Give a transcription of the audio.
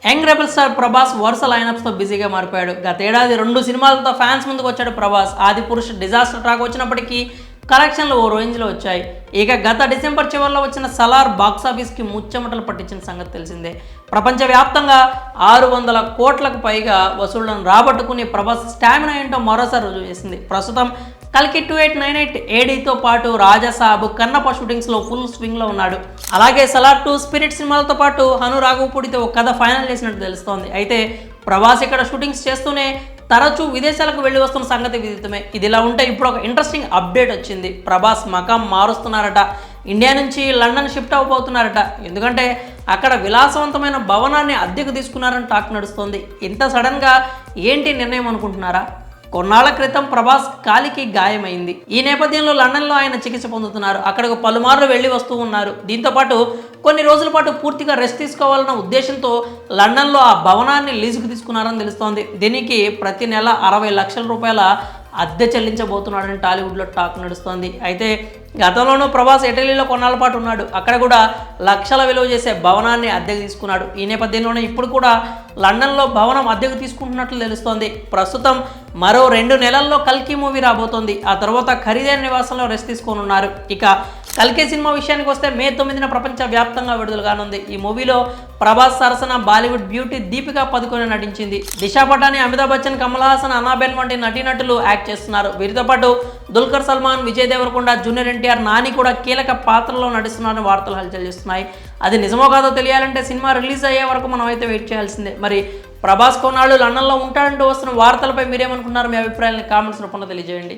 Young rebel star Prabhas వరుస లైనప్స్తో బిజీగా మారిపోయాడు. గతేడాది 2 సినిమాలతో ఫ్యాన్స్ ముందుకు వచ్చాడు ప్రభాస్. ఆదిపురుష్ డిజాస్టర్ ట్రాక్ వచ్చినప్పటికీ కలెక్షన్లు ఓ రేంజ్లో వచ్చాయి. ఇక గత డిసెంబర్ చివరిలో వచ్చిన సలార్ బాక్సాఫీస్కి ముచ్చెమటలు పట్టించిన సంగతి తెలిసిందే. ప్రపంచవ్యాప్తంగా 600 కోట్లకు పైగా వసూళ్లను రాబట్టుకుని ప్రభాస్ స్టామినా ఏంటో మరోసారి రుజువు చేసింది. ప్రస్తుతం కల్కి 2898 ఏడీతో పాటు రాజాసాబ్, కన్నప్ప షూటింగ్స్లో ఫుల్ స్వింగ్లో ఉన్నాడు. అలాగే సలార్ 2, స్పిరిట్ సినిమాలతో పాటు హను రాఘవపూడితో ఒక కథ ఫైనల్ చేసినట్టు తెలుస్తోంది. అయితే ప్రభాస్ ఇక్కడ షూటింగ్స్ చేస్తూనే తరచూ విదేశాలకు వెళ్ళి వస్తున్న సంగతి విదితమే. ఇదిలా ఉంటే ఇప్పుడు ఒక ఇంట్రెస్టింగ్ అప్డేట్ వచ్చింది. ప్రభాస్ మకాం మారుస్తున్నారట. ఇండియా నుంచి లండన్ షిఫ్ట్ అవబోతున్నారట. ఎందుకంటే అక్కడ విలాసవంతమైన భవనాన్ని అద్దెకు తీసుకున్నారని టాక్ నడుస్తోంది. ఇంత సడన్గా ఏంటి నిర్ణయం అనుకుంటున్నారా? కొన్నాళ్ల క్రితం ప్రభాస్ కాలికి గాయమైంది. ఈ నేపథ్యంలో లండన్లో ఆయన చికిత్స పొందుతున్నారు. అక్కడకు పలుమార్లు వెళ్ళి వస్తూ ఉన్నారు. దీంతోపాటు కొన్ని రోజుల పాటు పూర్తిగా రెస్ట్ తీసుకోవాలన్న ఉద్దేశంతో లండన్లో ఆ భవనాన్ని లీజుకు తీసుకున్నారని తెలుస్తోంది. దీనికి ప్రతి నెల 60 లక్షల రూపాయల అద్దె చెల్లించబోతున్నాడని టాలీవుడ్లో టాక్ నడుస్తోంది. అయితే గతంలోనూ ప్రభాస్ ఇటలీలో కొన్నాళ్ళ పాటు ఉన్నాడు. అక్కడ కూడా లక్షల విలువ చేసే భవనాన్ని అద్దెకు తీసుకున్నాడు. ఈ నేపథ్యంలోనే ఇప్పుడు కూడా లండన్లో భవనం అద్దెకు తీసుకుంటున్నట్లు తెలుస్తోంది. ప్రస్తుతం మరో 2 నెలల్లో కల్కి మూవీ రాబోతోంది. ఆ తర్వాత ఖరీదైన నివాసంలో రెస్ట్ తీసుకోనున్నారు. ఇక కల్కి సినిమా విషయానికి వస్తే మే 9న ప్రపంచ వ్యాప్తంగా విడుదల కానుంది. ఈ మూవీలో ప్రభాస్ సరసన బాలీవుడ్ బ్యూటీ దీపికా పదుకొనె నటించింది. దిశా పటాని, అమితాబ్ బచ్చన్, కమల్ హాసన్, అన్నాబెన్ వంటి నటీనటులు యాక్ట్ చేస్తున్నారు. వీరితో పాటు దుల్కర్ సల్మాన్, విజయ్ దేవరకొండ, జూనియర్ ఎన్టీఆర్, నాని కూడా కీలక పాత్రలో నటిస్తున్నారని వార్తలు హల్చల్ చేస్తున్నాయి. అది నిజమో కాదో తెలియాలంటే సినిమా రిలీజ్ అయ్యే వరకు మనం అయితే వెయిట్ చేయాల్సిందే. మరి ప్రభాస్ కొన్నాళ్ళు లండన్లో ఉంటాడంటూ వస్తున్న వార్తలపై మీరేమనుకున్నారు? మీ అభిప్రాయాన్ని కామెంట్స్ రూపంలో తెలియజేయండి.